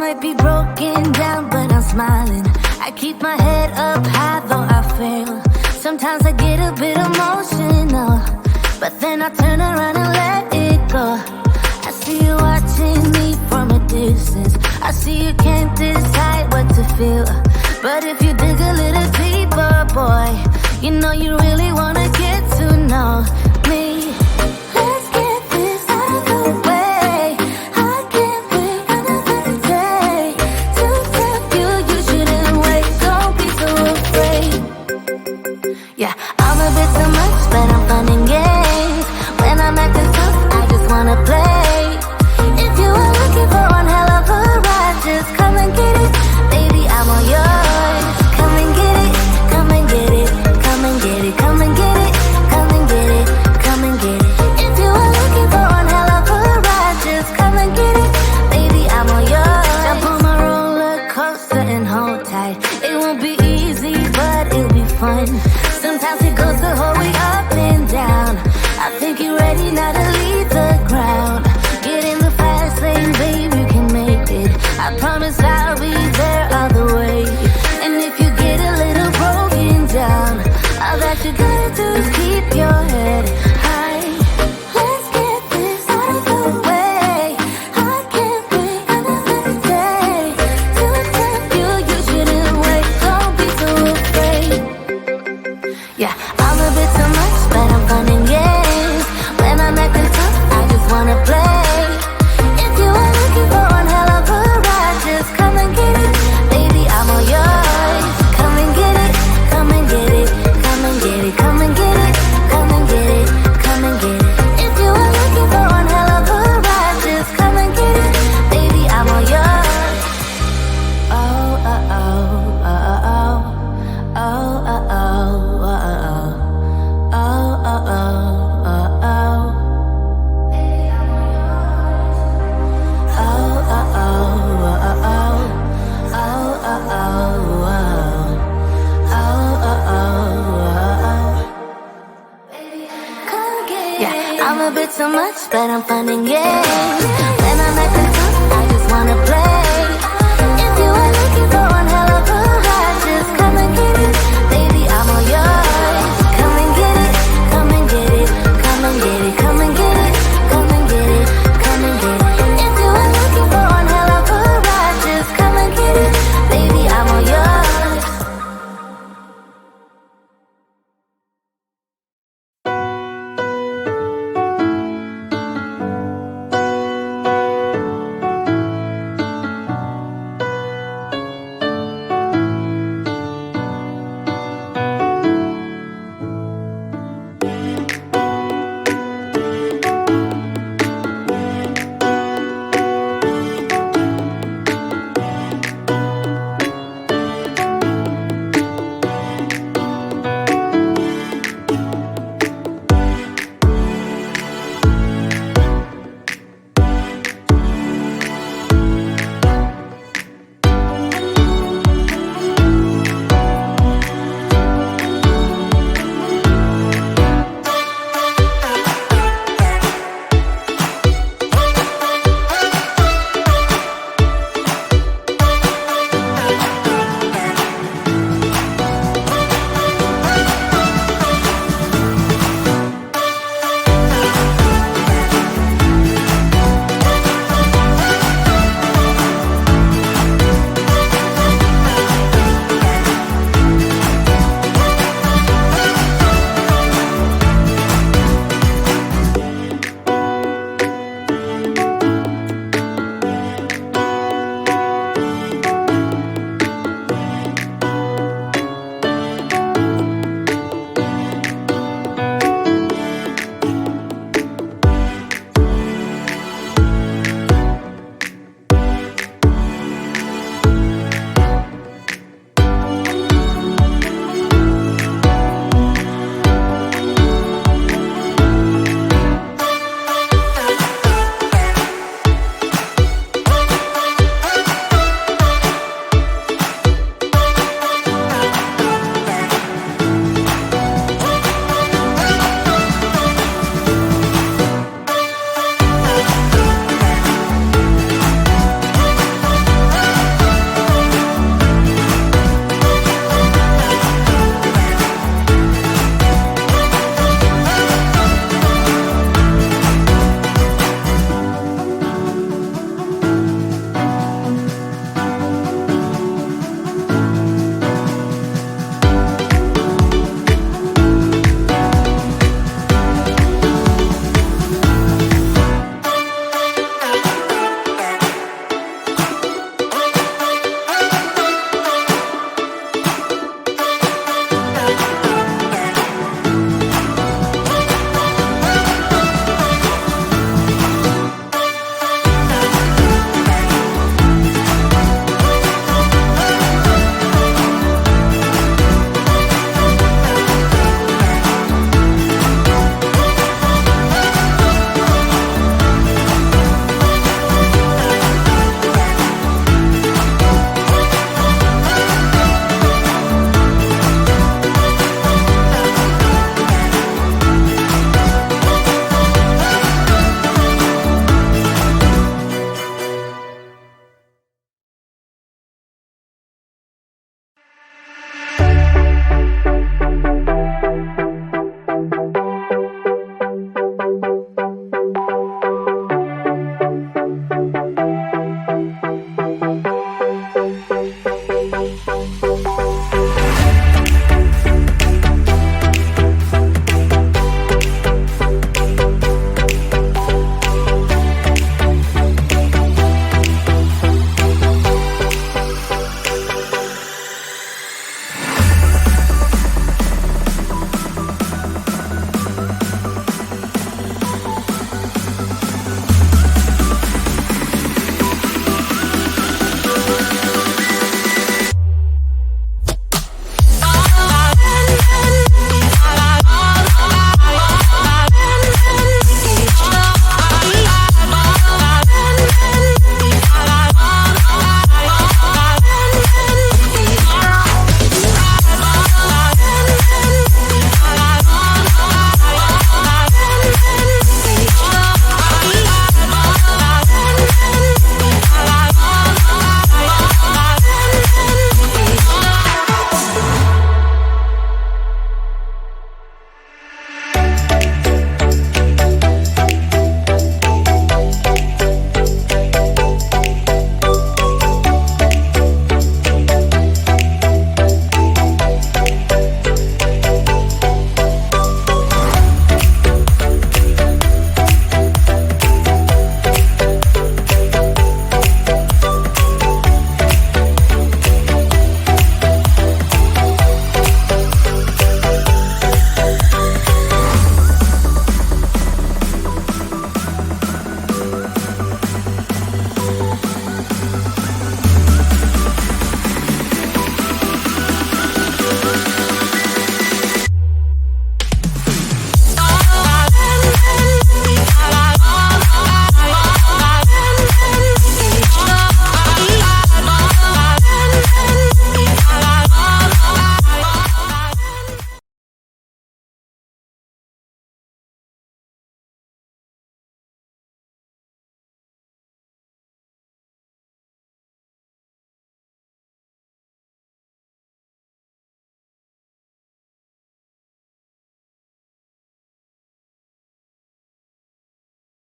might be broken down, but I'm smiling. I keep my head up high, though I fail. Sometimes I get a bit emotional, but then I turn around and let it go. I see you watching me from a distance. I see you can't decide what to feel, but if you dig a little deeper, boy, you know you really wanna get to know me. Let's get this out of the way. I can't wait another day to tell you you shouldn't wait. Don't be so afraid. Yeah, I'm a bit too much, but I'm fun and games. When I'm acting tough, I just wanna play. If you are looking for one hell of a ride, just come and get it. Baby, I'm all yours. Come and get it, come and get it, come and get it, come and get it, come and get it, come and get it. If you are looking for one hell of a ride, just come and get it. Baby, I'm all yours. Jump on my roller coaster and hold tight. It won't be easy, but it'll be fun. Sometimes it goes the whole way up and down. I think you're ready now to leave the ground. Get in the fast lane, babe, you can make it. I promise I'll be there all the way. And if you get a little broken down, all that you gotta do is keep your head high. Let's get this out of the way. I can't wait another day to tell you you shouldn't wait. Don't be so afraid. Yeah, I'm a bit too much, but I'm fun and games. When I'm acting tough, I just wanna play. If you are looking for one hell of a ride, just come and get it. Baby, I'm all yours. Come and get it, come and get it, come and get it, come and get it, come and get it, come and get it. If you are looking for one hell of a ride, just come and get it. Baby, I'm all yours. Oh, oh, oh, oh, oh, oh, oh, oh, oh, oh, oh, oh, oh, oh. Yeah, I'm a bit too much, but I'm fun and games.